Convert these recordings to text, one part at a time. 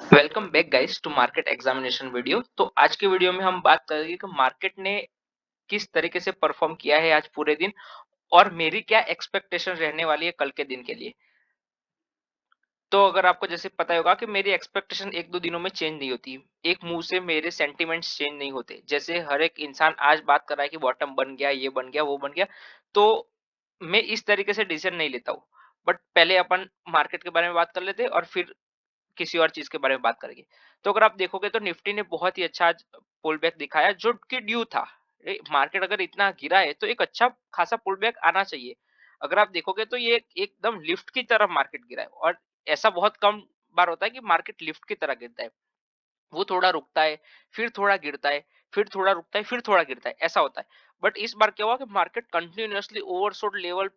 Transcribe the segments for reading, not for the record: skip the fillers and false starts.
Welcome back guys to market examination video. तो आज के वीडियो में हम बात करेंगे कि मार्केट ने किस तरीके से परफॉर्म किया है आज पूरे दिन और मेरी क्या एक्सपेक्टेशन रहने वाली है कल के दिन के लिए। तो अगर आपको जैसे पता होगा कि मेरी एक्सपेक्टेशन एक दो दिनों में चेंज नहीं होती, एक मुंह से मेरे सेंटिमेंट्स चेंज नहीं होते। जैसे हर एक इंसान आज बात कर रहा है कि बॉटम बन गया, ये बन गया, वो बन गया, तो मैं इस तरीके से डिसीजन नहीं लेता हूँ। बट पहले अपन मार्केट के बारे में बात कर लेते हैं और फिर किसी और चीज के बारे में बात करेंगे। तो अगर आप देखोगे तो निफ्टी ने बहुत ही अच्छा आज पुल बैक दिखाया जो कि ड्यू था। मार्केट अगर इतना गिरा है तो एक अच्छा खासा पुल बैक आना चाहिए। अगर आप देखोगे तो ये एकदम लिफ्ट की तरफ मार्केट गिरा है और ऐसा बहुत कम बार होता है कि मार्केट लिफ्ट की तरह गिरता है। वो थोड़ा रुकता है, फिर थोड़ा गिरता है, फिर थोड़ा रुकता है, फिर थोड़ा गिरता है, ऐसा होता है। बट इस बार क्या हुआ कि मार्केट कंटिन्यूअसली ओवरसोल्ड लेवल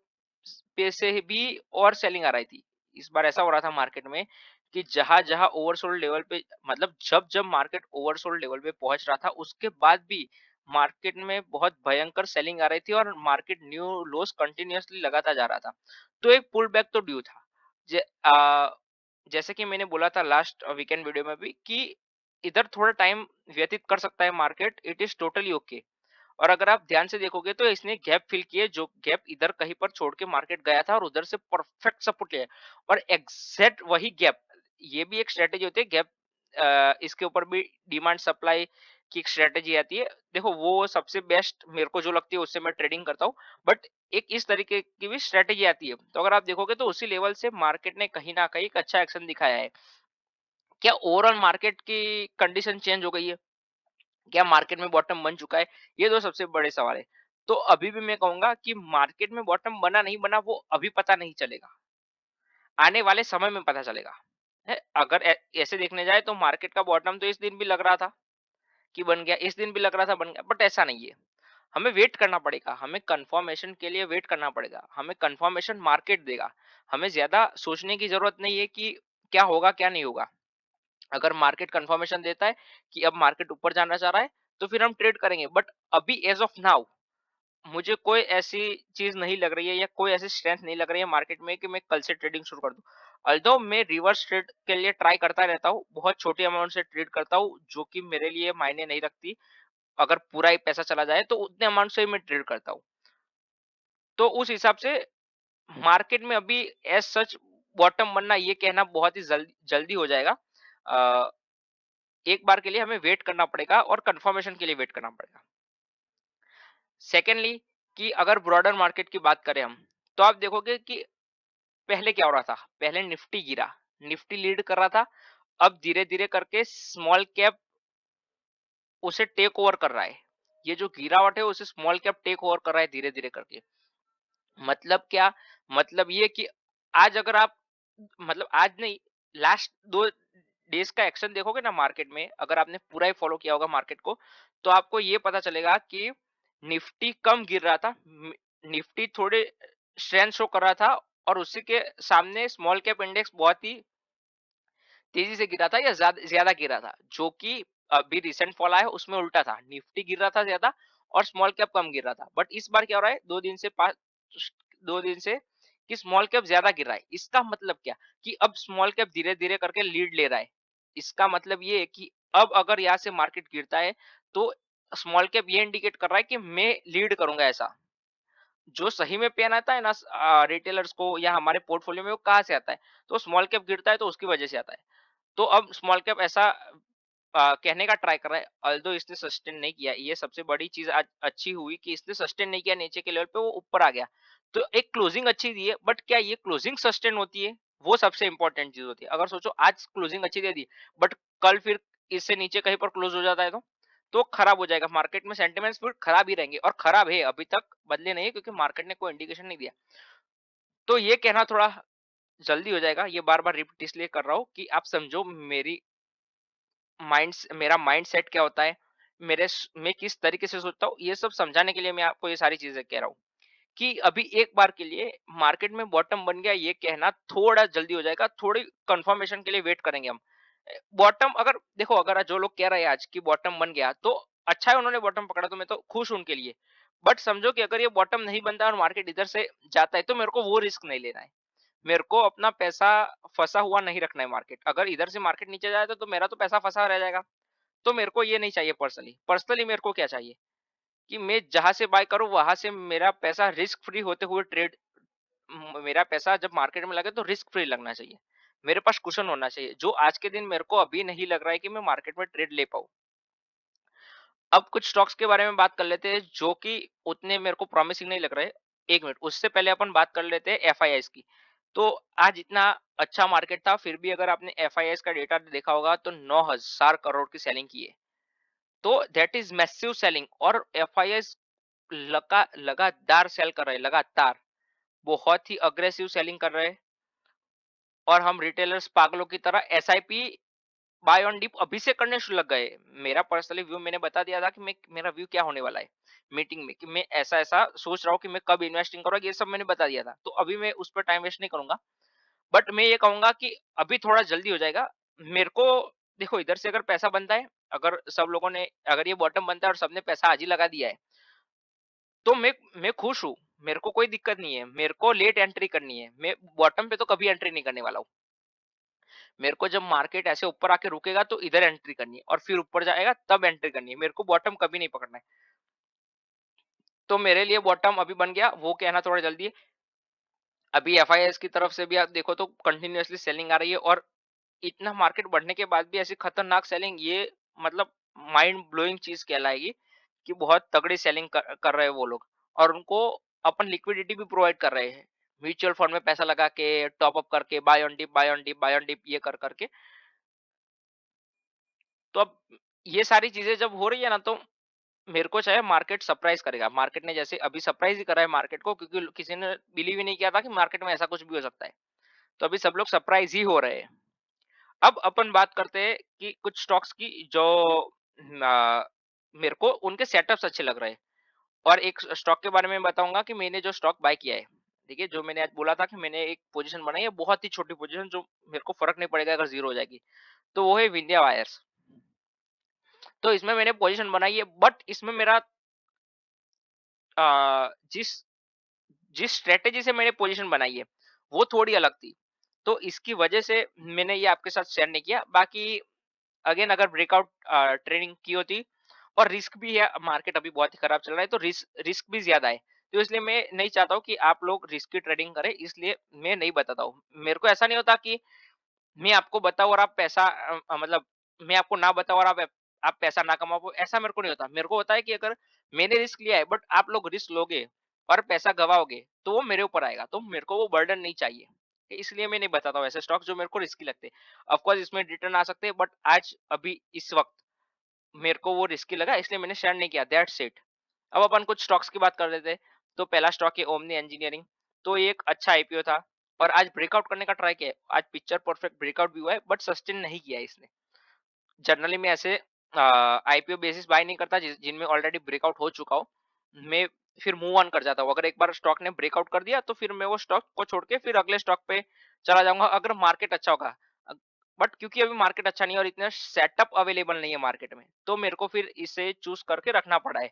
पे से भी और सेलिंग आ रही थी। इस बार ऐसा हो रहा था मार्केट में कि जहां-जहां ओवरसोल्ड लेवल पे मतलब जब-जब मार्केट ओवरसोल्ड लेवल पे पहुंच रहा था, उसके बाद भी मार्केट में बहुत भयंकर सेलिंग आ रही थी और मार्केट न्यू लोस कंटिन्यूअसली लगाता जा रहा था। तो एक पुल बैक तो ड्यू था। जे, आ, जैसे कि मैंने बोला था लास्ट वीकेंड वीडियो में भी कि इधर थोड़ा टाइम व्यतीत कर सकता है market, it is totally okay. और अगर आप ध्यान से देखोगे तो इसने गैप फिल किए, जो गैप इधर कहीं पर छोड़ के मार्केट गया था और उधर से परफेक्ट सपोर्ट लिया है। और एग्जैक्ट वही गैप, ये भी एक स्ट्रेटेजी होती है गैप, इसके ऊपर भी डिमांड सप्लाई की एक स्ट्रेटेजी आती है। देखो वो सबसे बेस्ट मेरे को जो लगती है उससे मैं ट्रेडिंग करता हूँ। बट एक इस तरीके की भी स्ट्रेटेजी आती है। तो अगर आप देखोगे तो उसी लेवल से मार्केट ने कहीं ना कहीं एक अच्छा एक्शन दिखाया है। क्या ओवरऑल मार्केट की कंडीशन चेंज हो गई है? क्या मार्केट में बॉटम बन चुका है? ये दो सबसे बड़े सवाल है। तो अभी भी मैं कहूंगा कि मार्केट में बॉटम बना नहीं बना वो अभी पता नहीं चलेगा, आने वाले समय में पता चलेगा। है, अगर ऐसे देखने जाए तो मार्केट का बॉटम तो इस दिन भी लग रहा था कि बन गया, इस दिन भी लग रहा था बन गया, बट ऐसा नहीं है। हमें वेट करना पड़ेगा, हमें कंफर्मेशन के लिए वेट करना पड़ेगा, हमें कंफर्मेशन मार्केट देगा। हमें ज्यादा सोचने की जरूरत नहीं है कि क्या होगा क्या नहीं होगा। अगर मार्केट कंफर्मेशन देता है कि अब मार्केट ऊपर जाना चाह रहा है तो फिर हम ट्रेड करेंगे। बट अभी एज ऑफ नाउ मुझे कोई ऐसी चीज नहीं लग रही है या कोई ऐसी स्ट्रेंथ नहीं लग रही है मार्केट में कि मैं कल से ट्रेडिंग शुरू कर दूं। अल्दो मैं रिवर्स ट्रेड के लिए ट्राई करता रहता हूँ, बहुत छोटी अमाउंट से ट्रेड करता हूँ जो कि मेरे लिए मायने नहीं रखती। अगर पूरा ही पैसा चला जाए तो उतने अमाउंट से ही मैं ट्रेड करता हूँ। तो उस हिसाब से मार्केट में अभी एज सच बॉटम बनना ये कहना बहुत ही जल्दी जल्दी हो जाएगा। एक बार के लिए हमें वेट करना पड़ेगा और कंफर्मेशन के लिए वेट करना पड़ेगा। सेकेंडली, कि अगर ब्रॉडर मार्केट की बात करें हम, तो आप देखोगे कि पहले क्या हो रहा था। पहले निफ्टी गिरा, निफ्टी लीड कर रहा था। अब धीरे धीरे करके स्मॉल कैप उसे टेक ओवर कर रहा है। ये जो गिरावट है उसे स्मॉल कैप टेक ओवर कर रहा है धीरे धीरे करके। मतलब क्या? मतलब ये कि आज अगर आप, मतलब आज नहीं, लास्ट 2 डेज का एक्शन देखोगे ना मार्केट में, अगर आपने पूरा ही फॉलो किया होगा मार्केट को, तो आपको ये पता चलेगा कि निफ्टी कम गिर रहा था। निफ्टी थोड़े स्ट्रेंथ शो कर रहा था और उसी के सामने स्मॉल कैप इंडेक्स बहुत ही तेजी से गिरा था या ज्यादा ज्यादा गिरा था। जो कि अभी रिसेंट फॉल आया उसमें उल्टा था, निफ्टी गिर रहा था ज्यादा और स्मॉल कैप कम गिर रहा था। बट इस बार क्या हो रहा है, 2 दिन से कि स्मॉल कैप ज्यादा गिर रहा है। इसका मतलब क्या कि अब स्मॉल कैप धीरे धीरे करके लीड ले रहा है। इसका मतलब ये है कि अब अगर यहाँ से मार्केट गिरता है तो स्मॉल कैप ये इंडिकेट कर रहा है कि मैं लीड करूंगा। ऐसा जो सही में पेन आता है ना रिटेलर्स को या हमारे पोर्टफोलियो में, वो कहाँ से आता है? तो स्मॉल कैप गिरता है तो उसकी वजह से आता है। तो अब स्मॉल कैप ऐसा कहने का ट्राई कर रहा है, ऑल्दो इसने सस्टेन नहीं किया। ये सबसे बड़ी चीज आज अच्छी हुई कि इसने सस्टेन नहीं किया, नीचे के लेवल पे वो ऊपर आ गया। तो एक क्लोजिंग अच्छी दी है, बट क्या ये क्लोजिंग सस्टेन होती है? वो सबसे इंपॉर्टेंट चीज होती है। अगर सोचो आज क्लोजिंग अच्छी दे दी, बट कल फिर इससे नीचे कहीं पर क्लोज हो जाता है तो खराब हो जाएगा। मार्केट में सेंटिमेंट्स फिर खराब ही रहेंगे और खराब है, अभी तक बदले नहीं है क्योंकि मार्केट ने कोई इंडिकेशन नहीं दिया। तो ये कहना थोड़ा जल्दी हो जाएगा। ये बार बार रिपीट इसलिए कर रहा हूँ कि आप समझो मेरा माइंड सेट क्या होता है, मैं किस तरीके से सोचता हूँ। ये सब समझाने के लिए मैं आपको ये सारी चीजें कह रहा हूँ कि अभी एक बार के लिए मार्केट में बॉटम बन गया ये कहना थोड़ा जल्दी हो जाएगा। थोड़ी कंफर्मेशन के लिए वेट करेंगे हम। बॉटम अगर देखो, अगर जो लोग कह रहे हैं आज की बॉटम बन गया तो अच्छा है, उन्होंने बॉटम पकड़ा तो मैं तो खुश हूं उनके लिए। बट समझो कि अगर ये बॉटम नहीं बनता और मार्केट इधर से जाता है तो मेरे को वो रिस्क नहीं लेना है। मेरे को अपना पैसा फँसा हुआ नहीं रखना है मार्केट। अगर इधर से मार्केट नीचे जाए तो मेरा तो पैसा फँसा रह जाएगा। तो मेरे को ये नहीं चाहिए पर्सनली। पर्सनली मेरे को क्या चाहिए कि मैं जहाँ से बाय करूँ वहाँ से मेरा पैसा रिस्क फ्री होते हुए ट्रेड मेरा पैसा जब मार्केट में लगे तो रिस्क फ्री लगना चाहिए। मेरे पास कुशन होना चाहिए, जो आज के दिन मेरे को अभी नहीं लग रहा है कि मैं मार्केट में ट्रेड ले पाऊँ। अब कुछ स्टॉक्स के बारे में बात कर लेते हैं जो कि उतने मेरे को प्रॉमिसिंग नहीं लग रहे। 1 मिनट, उससे पहले अपन बात कर लेते हैं एफआईआईज़ की। तो आज इतना अच्छा मार्केट था, फिर भी अगर आपने एफआईआईज़ का डेटा देखा होगा तो 9,000 करोड़ की सेलिंग की है। तो दैट इज़ मैसिव सेलिंग, और एफआईआईज़ लगातार सेल कर रहे हैं, लगातार। बहुत ही अग्रेसिव सेलिंग कर रहे हैं, और हम रिटेलर्स पागलों की तरह एसआईपी बाय ऑन डिप अभी से करने शुरू लग गए। मेरा पर्सनली व्यू मैंने बता दिया था कि मैं मेरा व्यू क्या होने वाला है मीटिंग में, कि मैं ऐसा-ऐसा सोच रहा हूँ कि मैं कब इन्वेस्टिंग करूँगा, ये सब मैंने बता दिया था। तो अभी मैं उस पर टाइम वेस्ट नहीं करूँगा। बट मैं ये कहूँगा कि अभी थोड़ा जल्दी हो जाएगा। मेरे को देखो, इधर से अगर पैसा बनता है, अगर सब लोगों ने, अगर ये बॉटम बनता है और सबने पैसा आज ही लगा दिया है, तो मैं खुश हूँ। मेरे को कोई दिक्कत नहीं है। मेरे को लेट एंट्री करनी है। मैं बॉटम पे तो कभी एंट्री नहीं करने वाला हूँ। मेरे को जब मार्केट ऐसे ऊपर आके रुकेगा तो इधर एंट्री करनी है, और फिर ऊपर जाएगा तब एंट्री करनी है। मेरे को बॉटम कभी नहीं पकड़ना है। तो मेरे लिए बॉटम अभी बन गया, वो कहना थोड़ा जल्दी है। अभी एफआईएस की तरफ से भी आप देखो तो कंटिन्यूअसली सेलिंग आ रही है, और इतना मार्केट बढ़ने के बाद भी ऐसी खतरनाक सेलिंग, ये मतलब माइंड ब्लोइंग चीज कहलाएगी कि बहुत तगड़ी सेलिंग कर रहे हैं वो लोग। और उनको अपन लिक्विडिटी भी प्रोवाइड कर रहे हैं, म्यूचुअल फंड में पैसा लगा के, टॉप अप करके, buy on dip, buy on dip, buy on dip, ये कर करके। तो अब ये सारी चीजें जब हो रही है ना, तो मेरे को चाहे मार्केट सरप्राइज करेगा। मार्केट ने जैसे अभी सरप्राइज ही करा है मार्केट को, क्योंकि किसी ने बिलीव ही नहीं किया था कि मार्केट में ऐसा कुछ भी हो सकता है। तो अभी सब लोग सरप्राइज ही हो रहे हैं। अब अपन बात करते हैं कि कुछ स्टॉक्स की जो मेरे को उनके सेटअप्स अच्छे लग रहे हैं। और एक स्टॉक के बारे में बताऊंगा कि मैंने जो स्टॉक बाय किया है। देखिए, जो मैंने आज बोला था कि मैंने एक पोजीशन बनाई है, बहुत ही छोटी पोजीशन, जो मेरे को फर्क नहीं पड़ेगा अगर जीरो हो जाएगी। तो वो है विंध्या वायर्स। तो इसमें मैंने पोजीशन बनाई है, बट इसमें मेरा जिस जिस स्ट्रेटेजी से मैंने पोजीशन बनाई है, वो थोड़ी अलग थी। तो इसकी वजह से मैंने ये आपके साथ शेयर नहीं किया। बाकी अगेन, अगर ब्रेकआउट ट्रेडिंग की होती, और रिस्क भी है, मार्केट अभी बहुत ही खराब चल रहा है, तो रिस्क रिस्क भी ज्यादा है। तो इसलिए मैं नहीं चाहता हूँ कि आप लोग रिस्क की ट्रेडिंग करें, इसलिए मैं नहीं बताता हूँ। मेरे को ऐसा नहीं होता कि मैं आपको बताऊँ और आप पैसा मतलब मैं आपको ना बताऊँ और आप पैसा ना कमा पाओ, ऐसा मेरे को नहीं होता। मेरे को होता है कि अगर मैंने रिस्क लिया है, बट आप लोग रिस्क लोगे और पैसा गवाओगे, तो वो मेरे ऊपर आएगा। तो मेरे को वो बर्डन नहीं चाहिए। इसलिए मैं नहीं बताता हूँ ऐसे स्टॉक जो मेरे को रिस्की लगते हैं। ऑफ कोर्स इसमें रिटर्न आ सकते हैं, बट आज अभी इस वक्त मेरे को वो रिस्की लगा, इसलिए मैंने शेयर नहीं किया, दैट्स इट। अब अपन कुछ स्टॉक्स की बात कर लेते हैं। तो पहला स्टॉक है ओमनी इंजीनियरिंग। तो ये एक अच्छा आईपीओ था, और आज ब्रेकआउट करने का ट्राई किया है। आज पिक्चर परफेक्ट ब्रेकआउट भी हुआ है, बट सस्टेन नहीं किया है इसने। जनरली मैं ऐसे आईपीओ बेसिस बाय नहीं करता जिनमें ऑलरेडी ब्रेकआउट हो चुका हो। मैं फिर मूव ऑन कर जाता हूँ। अगर एक बार स्टॉक ने ब्रेकआउट कर दिया, तो फिर मैं वो स्टॉक को छोड़ के फिर अगले स्टॉक पे चला जाऊंगा, अगर मार्केट अच्छा होगा। बट क्योंकि अभी मार्केट अच्छा नहीं है और इतना सेटअप अवेलेबल नहीं है मार्केट में, तो मेरे को फिर इसे चूज करके रखना पड़ा है।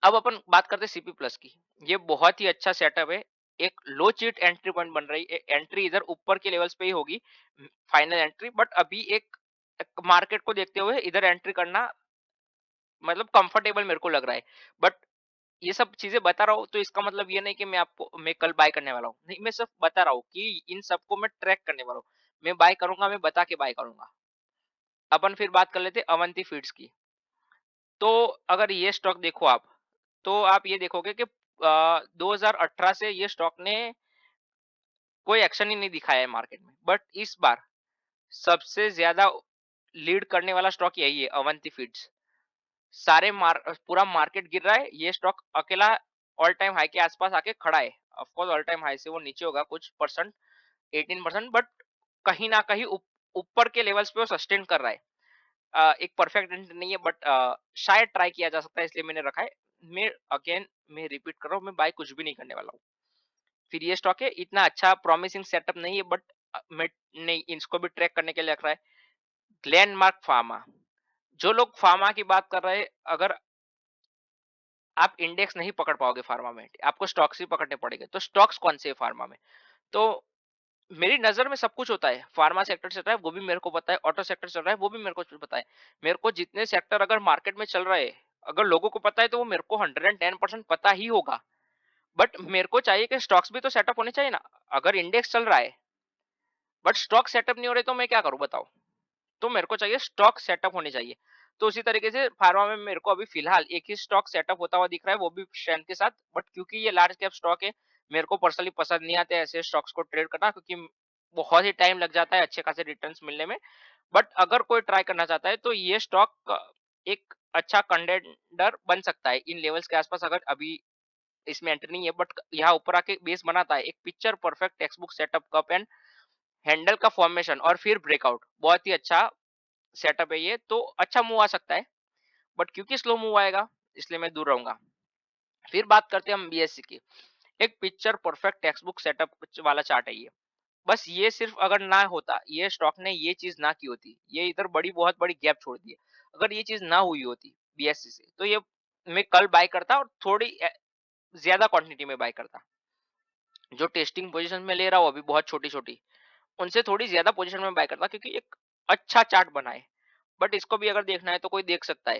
अब अपन बात करते हैं सीपी प्लस की। ये बहुत ही अच्छा सेटअप है। एक लो चीट एंट्री पॉइंट बन रही है। एंट्री इधर ऊपर के लेवल्स पे ही होगी, फाइनल एंट्री। बट अभी एक मार्केट को देखते हुए इधर एंट्री करना मतलब कंफर्टेबल मेरे को लग रहा है। बट ये सब चीजें बता रहा हूँ, तो इसका मतलब ये नहीं कि मैं कल बाय करने वाला हूँ। नहीं, मैं सिर्फ बता रहा हूँ कि इन सबको मैं ट्रैक करने वाला हूँ। मैं बाय करूंगा, मैं बता के बाय करूंगा। अपन फिर बात कर लेते हैं अवंती फीड्स की। तो अगर ये स्टॉक देखो आप, तो आप ये देखोगे कि 2018 से ये स्टॉक ने कोई एक्शन ही नहीं दिखाया है मार्केट में, बट इस बार सबसे ज्यादा लीड करने वाला स्टॉक यही है, अवंती फीड्स। पूरा मार्केट गिर रहा है, ये स्टॉक अकेला ऑल टाइम हाई के आसपास आके खड़ा है। Of course all time high से वो नीचे होगा कुछ परसेंट, 18%, बट कहीं ना कहीं ऊपर के लेवल्स पे वो सस्टेन कर रहा है। एक परफेक्ट नहीं है, बट शायद ट्राई किया जा सकता है, इसलिए मैंने रखा है। मैं अगेन मैं रिपीट कर रहा हूँ, मैं बाय कुछ भी नहीं करने वाला हूँ। फिर ये स्टॉक है, इतना अच्छा प्रॉमिसिंग सेटअप नहीं है, बट मैं नहीं, इसको भी ट्रैक करने के लिए रख रहा है। Glenmark pharma. जो लोग फार्मा की बात कर रहे हैं, अगर आप इंडेक्स नहीं पकड़ पाओगे फार्मा में, आपको स्टॉक्स ही पकड़ने पड़ेंगे। तो स्टॉक्स कौन से है फार्मा में? तो मेरी नज़र में सब कुछ होता है, फार्मा सेक्टर चल रहा है वो भी मेरे को पता है, ऑटो सेक्टर चल रहा है वो भी मेरे को पता है। मेरे को जितने सेक्टर अगर मार्केट में चल रहे हैं, अगर लोगों को पता है तो वो मेरे को 110% पता ही होगा। बट मेरे को चाहिए कि स्टॉक्स भी तो सेटअप होने चाहिए ना। अगर इंडेक्स चल रहा है बट स्टॉक सेटअप नहीं हो रहे तो मैं क्या करूं बताओ। तो मेरे को चाहिए स्टॉक सेटअप होने चाहिए। तो उसी तरीके से फार्मा में मेरे को अभी फिलहाल एक ही स्टॉक सेटअप होता हुआ दिख रहा है, वो भी स्ट्रेंथ के साथ। बट क्योंकि ये लार्ज कैप स्टॉक है, मेरे को पर्सनली पसंद नहीं आते ऐसे स्टॉक्स को ट्रेड करना, क्योंकि बहुत ही टाइम लग जाता है अच्छे खासे रिटर्न्स मिलने में। बट अगर कोई ट्राई करना चाहता है तो ये स्टॉक एक अच्छा कंटेंडर बन सकता है इन लेवल्स के आसपास। अगर अभी इसमें एंट्री नहीं है बट यहाँ ऊपर आके बेस बनाता है, एक picture perfect text book setup cup and handle का फॉर्मेशन और फिर ब्रेकआउट, बहुत ही अच्छा सेटअप है ये, तो अच्छा मूव आ सकता है। बट क्योंकि स्लो मूव आएगा इसलिए मैं दूर रहूंगा। फिर बात करते हैं हम बीएससी की। एक picture perfect text book setup वाला चार्ट है ये। बस ये सिर्फ अगर ना होता, ये स्टॉक ने ये चीज ना की होती, ये इधर बड़ी बहुत बड़ी गैप छोड़ दी है, अगर ये चीज ना हुई होती बीएससी से, तो ये मैं कल बाय करता और थोड़ी ज्यादा क्वांटिटी में बाय करता। जो टेस्टिंग पोजीशन में ले रहा हूँ अभी बहुत छोटी छोटी, उनसे थोड़ी ज्यादा पोजीशन में बाय करता, क्योंकि एक अच्छा चार्ट बना है। बट इसको भी अगर देखना है तो कोई देख सकता है।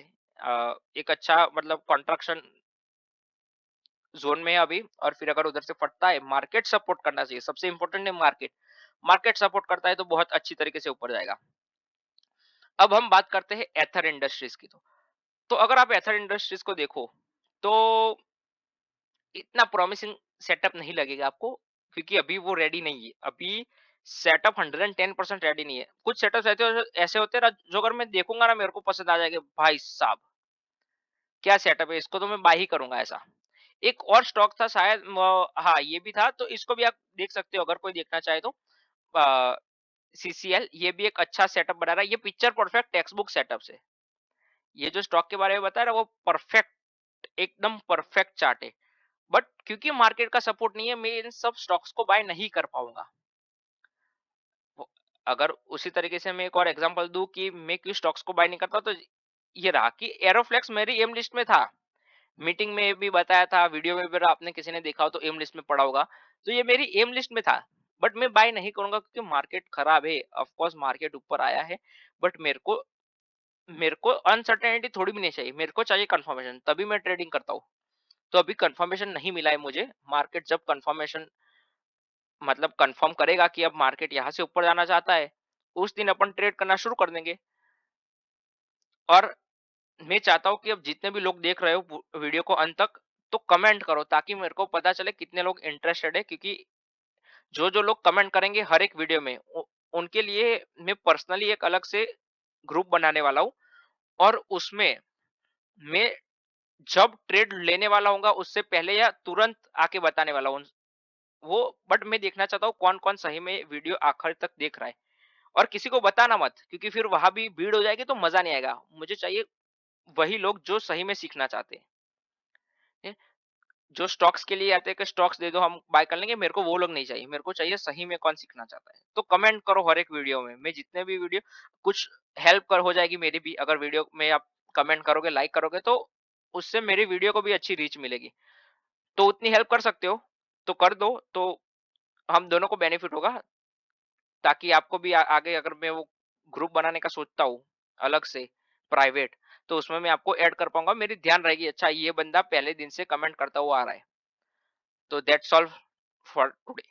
एक अच्छा मतलब कॉन्ट्रैक्शन जोन में है अभी, और फिर अगर उधर से फटता है, मार्केट सपोर्ट करना चाहिए, सबसे इंपॉर्टेंट है मार्केट। मार्केट सपोर्ट करता है तो बहुत अच्छी तरीके से ऊपर जाएगा। अब हम बात करते हैं एथर इंडस्ट्रीज की। तो अगर आप एथर इंडस्ट्रीज को देखो तो इतना प्रॉमिसिंग सेटअप नहीं लगेगा आपको, क्योंकि अभी वो रेडी नहीं है। अभी सेटअप 110% रेडी नहीं है। कुछ सेटअप ऐसे होते हैं ना, जो अगर मैं देखूंगा ना मेरे को पसंद आ जाएगा, भाई साहब क्या सेटअप है, इसको तो मैं बाय ही करूंगा ऐसा। एक और स्टॉक था शायद हाँ ये भी था, तो इसको भी आप देख सकते हो अगर कोई देखना चाहे तो। सीसीएल ये भी एक अच्छा सेटअप बना रहा है, ये picture perfect text book setup से। ये जो स्टॉक के बारे में बता रहा है वो परफेक्ट, एकदम परफेक्ट चार्ट है। बट क्योंकि मार्केट का सपोर्ट नहीं है, मैं इन सब स्टॉक्स को बाय नहीं कर पाऊंगा। अगर उसी तरीके से मैं एक और एग्जांपल दूं कि मैं क्यों स्टॉक्स को बाय नहीं करता, तो ये रहा कि एरोफ्लेक्स मेरी एम लिस्ट में था। मीटिंग में भी बताया था, वीडियो में भी आपने किसी ने देखा हो तो एम लिस्ट में पड़ा होगा। तो ये मेरी एम लिस्ट में था, बट मैं बाय नहीं करूंगा क्योंकि मार्केट खराब है। ऑफ कोर्स मार्केट ऊपर आया है, बट मेरे को अनसर्टेनिटी थोड़ी भी नहीं चाहिए, मेरे को चाहिए कंफर्मेशन, तभी मैं ट्रेडिंग करता हूँ। तो अभी कंफर्मेशन नहीं मिला है मुझे। मार्केट जब कंफर्मेशन मतलब कंफर्म करेगा कि अब मार्केट यहाँ से ऊपर जाना चाहता है, उस दिन अपन ट्रेड करना शुरू कर देंगे। और मैं चाहता हूँ कि अब जितने भी लोग देख रहे हो वीडियो को अंत तक, तो कमेंट करो ताकि मेरे को पता चले कितने लोग इंटरेस्टेड है। क्योंकि जो जो लोग कमेंट करेंगे हर एक वीडियो में, उनके लिए मैं पर्सनली एक अलग से ग्रुप बनाने वाला हूँ। और उसमें मैं जब ट्रेड लेने वाला हूँ उससे पहले या तुरंत आके बताने वाला हूँ वो। बट मैं देखना चाहता हूँ कौन कौन सही में वीडियो आखिर तक देख रहा है। और किसी को बताना मत, क्योंकि फिर वहां भी भीड़ हो जाएगी तो मजा नहीं आएगा। मुझे चाहिए वही लोग जो सही में सीखना चाहते हैं, जो स्टॉक्स के लिए आते हैं कि स्टॉक्स दे दो हम बाय कर लेंगे, मेरे को वो लोग नहीं चाहिए। मेरे को चाहिए सही में कौन सीखना चाहता है। तो कमेंट करो हर एक वीडियो में, मैं जितने भी वीडियो, कुछ हेल्प कर हो जाएगी मेरी भी। अगर वीडियो में आप कमेंट करोगे, लाइक करोगे, तो उससे मेरी वीडियो को भी अच्छी रीच मिलेगी। तो उतनी हेल्प कर सकते हो तो कर दो, तो हम दोनों को बेनिफिट होगा। ताकि आपको भी आगे अगर मैं वो ग्रुप बनाने का सोचता हूँ अलग से प्राइवेट, तो उसमें मैं आपको ऐड कर पाऊंगा। मेरी ध्यान रहेगी अच्छा ये बंदा पहले दिन से कमेंट करता हुआ आ रहा है। तो दैट्स ऑल फॉर टुडे।